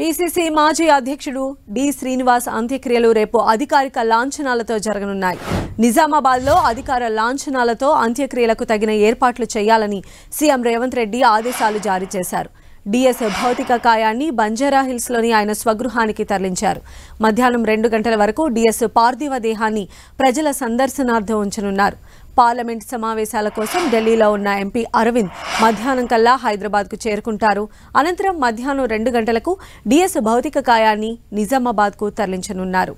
PCC మాజీ అధ్యక్షుడు D Srinivas అంత్యక్రియలు రేపు అధికారిక లాంఛనాలతో జరగనున్నాయి. నిజామాబాద్లో అధికార లాంఛనాలతో అంత్యక్రియలకు తగిన ఏర్పాట్లు చేయాలని సీఎం రేవంత్ రెడ్డి ఆదేశాలు జారీ చేశారు. డిఎస్ భౌతిక కాయాన్ని బంజారాహిల్స్లోని ఆయన స్వగృహానికి తరలించారు. మధ్యాహ్నం 2 గంటల వరకు డిఎస్ పార్థివ దేహాన్ని ప్రజల సందర్శనార్థం ఉంచనున్నారు. పార్లమెంట్ సమావేశాల కోసం ఢిల్లీలో ఉన్న ఎంపీ అరవింద్ మధ్యాహ్నం కల్లా హైదరాబాద్కు చేరుకుంటారు. అనంతరం మధ్యాహ్నం 2 గంటలకు డిఎస్ భౌతిక కాయాన్ని నిజామాబాద్కు తరలించనున్నారు.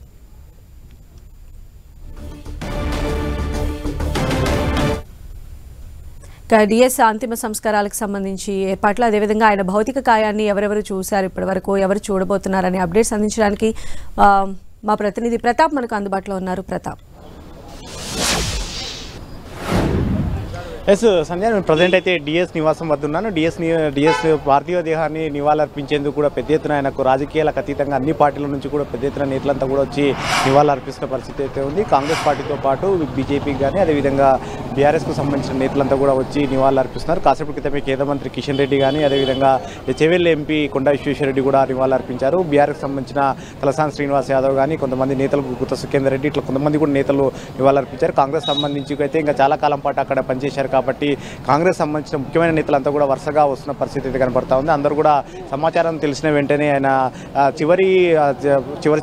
డిఎస్ అంతిమ సంస్కారాలకు సంబంధించి ఏర్పాట్లు, అదేవిధంగా ఆయన భౌతిక కాయాన్ని ఎవరెవరు చూశారు, ఇప్పటివరకు ఎవరు చూడబోతున్నారనే అప్డేట్స్ అందించడానికి మా ప్రతినిధి ప్రతాప్ మనకు అందుబాటులో ఉన్నారు. ప్రతాప్. ఎస్ సంధ్య, నేను ప్రజెంట్ అయితే డిఎస్ నివాసం వద్ద ఉన్నాను. డిఎస్ పార్థివ దేహాన్ని నివాళులర్పించేందుకు కూడా పెద్ద ఎత్తున ఆయనకు రాజకీయాలకు అతీతంగా అన్ని పార్టీల నుంచి కూడా పెద్ద ఎత్తున నేతలంతా కూడా వచ్చి నివాళులర్పిస్తున్న పరిస్థితి అయితే ఉంది. కాంగ్రెస్ పార్టీతో పాటు బీజేపీకి కానీ అదేవిధంగా బీఆర్ఎస్కు సంబంధించిన నేతలంతా కూడా వచ్చి నివాళులర్పిస్తున్నారు. కాసేపు క్రితమే కేంద్ర మంత్రి కిషన్ రెడ్డి కానీ అదేవిధంగా చెవెల్ ఎంపీ కొండా విశ్వేశ్వరరెడ్డి కూడా నివాళులర్పించారు. బీఆర్ఎస్కి సంబంధించిన తలసాని శ్రీనివాస్ యాదవ్ కానీ కొంతమంది నేతలు, గుత్త సుఖేందర్ రెడ్డి, ఇట్లా కొంతమంది కూడా నేతలు నివాళులర్పించారు. కాంగ్రెస్ సంబంధించి అయితే ఇంకా చాలా కాలం పాటు అక్కడ పనిచేశారు కాబట్టి కాంగ్రెస్ సంబంధించిన ముఖ్యమైన నేతలంతా కూడా వరుసగా వస్తున్న పరిస్థితి అయితే కనబడతా ఉంది. అందరూ కూడా సమాచారం తెలిసిన వెంటనే ఆయన చివరి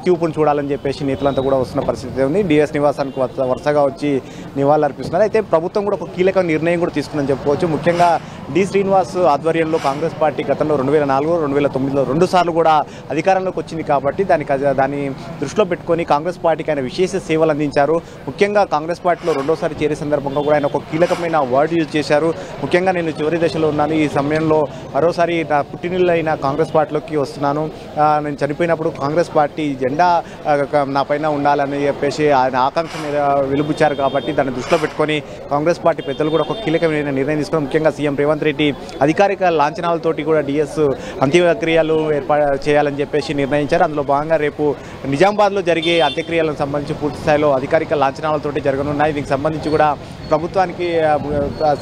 చూపును చూడాలని చెప్పేసి నేతలంతా కూడా వస్తున్న పరిస్థితి ఉంది. డిఎస్ నివాసానికి వరుసగా వచ్చి నివాళులర్పిస్తున్నారు. అయితే ప్రభుత్వం కూడా ఒక కీలక నిర్ణయం కూడా తీసుకుందని చెప్పుకోవచ్చు. ముఖ్యంగా డి శ్రీనివాస్ ఆధ్వర్యంలో కాంగ్రెస్ పార్టీ గతంలో 2004, 2009లో 2 సార్లు కూడా అధికారంలోకి వచ్చింది కాబట్టి దాన్ని దృష్టిలో పెట్టుకొని కాంగ్రెస్ పార్టీకి ఆయన విశేష సేవలు అందించారు. ముఖ్యంగా కాంగ్రెస్ పార్టీలో 2వ సారి చేరే సందర్భంగా కూడా ఆయన ఒక కీలకమైన వర్డ్ యూజ్ చేశారు. ముఖ్యంగా నేను చివరి దశలో ఉన్నాను, ఈ సమయంలో మరోసారి నా పుట్టినిల్లు అయిన కాంగ్రెస్ పార్టీలోకి వస్తున్నాను, నేను చనిపోయినప్పుడు కాంగ్రెస్ పార్టీ జెండా నా పైన ఉండాలని చెప్పేసి ఆయన ఆకాంక్ష వెలుబుచ్చారు. కాబట్టి దాన్ని దృష్టిలో పెట్టుకొని కాంగ్రెస్ పార్టీ పెద్దలు కూడా ఒక కీలకమైన నిర్ణయం తీసుకుని ముఖ్యంగా సీఎం రేవంత్ రెడ్డి అధికారిక లాంఛనాలతోటి కూడా డిఎస్ అంత్యక్రియలు ఏర్పాటు చేయాలని చెప్పేసి నిర్ణయించారు. అందులో భాగంగా రేపు నిజామాబాద్లో జరిగే అంత్యక్రియలకు సంబంధించి పూర్తి స్థాయిలో అధికారిక లాంఛనాలతోటి జరగనున్నాయి. దీనికి సంబంధించి కూడా ప్రభుత్వానికి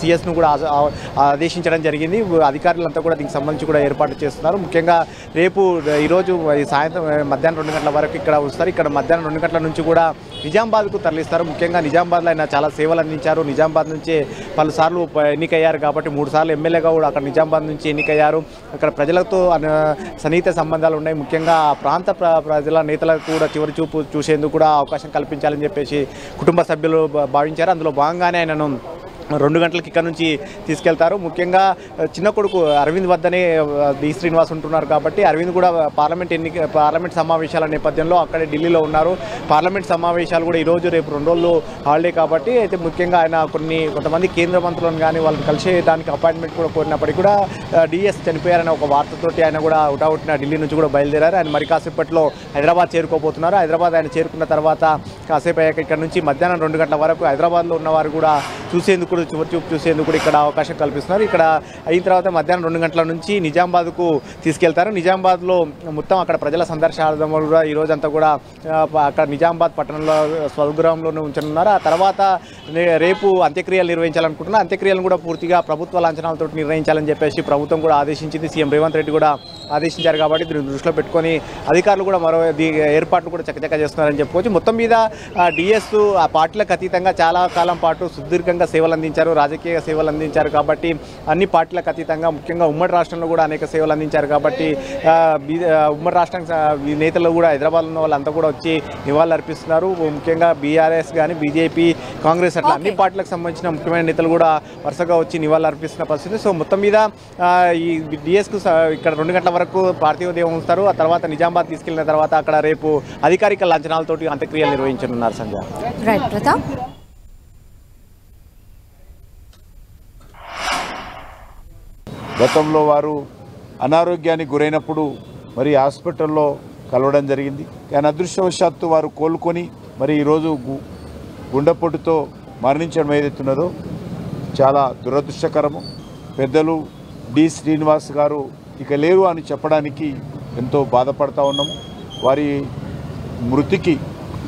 సిఎస్ను కూడా ఆదేశించడం జరిగింది. అధికారులంతా కూడా దీనికి సంబంధించి కూడా ఏర్పాటు చేస్తున్నారు. ముఖ్యంగా రేపు ఈరోజు సాయంత్రం మధ్యాహ్నం 2 గంటల వరకు ఇక్కడ వస్తారు. ఇక్కడ మధ్యాహ్నం 2 గంటల నుంచి కూడా నిజామాబాద్కు తరలిస్తారు. ముఖ్యంగా నిజామాబాద్లో ఆయన చాలా సేవలు అందించారు. నిజామాబాద్ నుంచే పలుసార్లు ఎన్నికయ్యారు కాబట్టి 3 సార్లు ఎమ్మెల్యేగా కూడా అక్కడ నిజామాబాద్ నుంచి ఎన్నికయ్యారు. అక్కడ ప్రజలతో సన్నిహిత సంబంధాలు ఉన్నాయి. ముఖ్యంగా ఆ ప్రాంత ప్రజల నేతలకు కూడా చివరి చూపు చూసేందుకు కూడా అవకాశం కల్పించాలని చెప్పేసి కుటుంబ సభ్యులు భావించారు. అందులో భాగంగానే ఆయనను 2 గంటలకు ఇక్కడ నుంచి తీసుకెళ్తారు. ముఖ్యంగా చిన్న కొడుకు అరవింద్ వద్దనే డి శ్రీనివాస్ ఉంటున్నారు కాబట్టి అరవింద్ కూడా పార్లమెంట్ సమావేశాల నేపథ్యంలో అక్కడే ఢిల్లీలో ఉన్నారు. పార్లమెంట్ సమావేశాలు కూడా ఈరోజు రేపు 2 రోజులు హాలిడే కాబట్టి అయితే ముఖ్యంగా ఆయన కొంతమంది కేంద్ర మంత్రులను కానీ వాళ్ళని కలిసేదానికి అపాయింట్మెంట్ కూడా కోరినప్పటికీ కూడా డిఎస్ చనిపోయారనే ఒక వార్తతోటి ఆయన కూడా అవుట్న ఢిల్లీ నుంచి కూడా బయలుదేరారు. ఆయన మరి కాసేపట్లో హైదరాబాద్ చేరుకోబోతున్నారు. హైదరాబాద్ ఆయన చేరుకున్న తర్వాత కాసేపు అయ్యాక ఇక్కడ నుంచి మధ్యాహ్నం 2 గంటల వరకు హైదరాబాద్లో ఉన్నవారు కూడా చూసేందుకు చివరి చూపు చూసేందుకు కూడా ఇక్కడ అవకాశం కల్పిస్తున్నారు. ఇక్కడ అయిన తర్వాత మధ్యాహ్నం 2 గంటల నుంచి నిజామాబాద్కు తీసుకెళ్తారు. నిజామాబాద్లో మొత్తం అక్కడ ప్రజల సందర్శనార్థం కూడా ఈ రోజంతా కూడా అక్కడ నిజామాబాద్ పట్టణంలో స్వగృహంలోనే ఉంచనున్నారు. ఆ తర్వాత రేపు అంత్యక్రియలు నిర్వహించాలనుకుంటున్నారు. అంత్యక్రియలను కూడా పూర్తిగా ప్రభుత్వ లాంఛనాలతో నిర్వహించాలని చెప్పేసి ప్రభుత్వం కూడా ఆదేశించింది. సీఎం రేవంత్ రెడ్డి కూడా ఆదేశించారు కాబట్టి దీన్ని దృష్టిలో పెట్టుకొని అధికారులు కూడా మరో ఏర్పాట్లు కూడా చకచక చేస్తున్నారని చెప్పుకోవచ్చు. మొత్తం మీద డిఎస్ ఆ పార్టీలకు అతీతంగా చాలా కాలం పాటు సుదీర్ఘంగా సేవలు అందించారు, రాజకీయ సేవలు అందించారు కాబట్టి అన్ని పార్టీలకు అతీతంగా ముఖ్యంగా ఉమ్మడి రాష్ట్రంలో కూడా అనేక సేవలు అందించారు కాబట్టి ఉమ్మడి రాష్ట్రం నేతలు కూడా హైదరాబాద్లో ఉన్న వాళ్ళంతా కూడా వచ్చి నివాళులు అర్పిస్తున్నారు. ముఖ్యంగా బీఆర్ఎస్ కానీ బీజేపీ, కాంగ్రెస్ అట్లా అన్ని పార్టీలకు సంబంధించిన ముఖ్యమైన నేతలు కూడా వరుసగా వచ్చి నివాళులు అర్పిస్తున్న పరిస్థితి. సో మొత్తం మీద ఈ డిఎస్కు ఇక్కడ 2 గంటల వరకు పార్థివ దేహం ఉంచుతారు. ఆ తర్వాత నిజామాబాద్ తీసుకెళ్లిన తర్వాత అక్కడ రేపు అధికారిక లాంఛనాలతోటి అంత్యక్రియలు నిర్వహించనున్నారు. సంజయ్. రైట్ ప్రతాప్. గతంలో వారు అనారోగ్యానికి గురైనప్పుడు మరి హాస్పిటల్లో కలవడం జరిగింది. కానీ అదృష్టవశాత్తు వారు కోలుకొని మరి ఈరోజు గుండెపోటుతో మరణించడం ఏదైతున్నదో చాలా దురదృష్టకరము. పెద్దలు డి శ్రీనివాస్ గారు ఇక లేరు అని చెప్పడానికి ఎంతో బాధపడతా ఉన్నాము. వారి మృతికి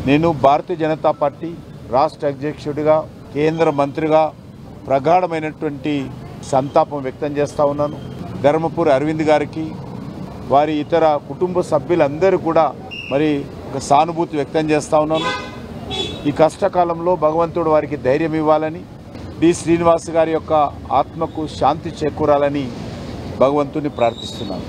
నేను భారతీయ జనతా పార్టీ రాష్ట్ర అధ్యక్షుడిగా, కేంద్ర మంత్రిగా ప్రగాఢమైనటువంటి సంతాపం వ్యక్తం చేస్తూ ఉన్నాను. ధర్మపురి అరవింద్ గారికి, వారి ఇతర కుటుంబ సభ్యులందరూ కూడా మరి ఒక సానుభూతి వ్యక్తం చేస్తూ ఉన్నాను. ఈ కష్టకాలంలో భగవంతుడు వారికి ధైర్యం ఇవ్వాలని, డి శ్రీనివాస్ గారి యొక్క ఆత్మకు శాంతి చేకూరాలని భగవంతుని ప్రార్థిస్తున్నాను.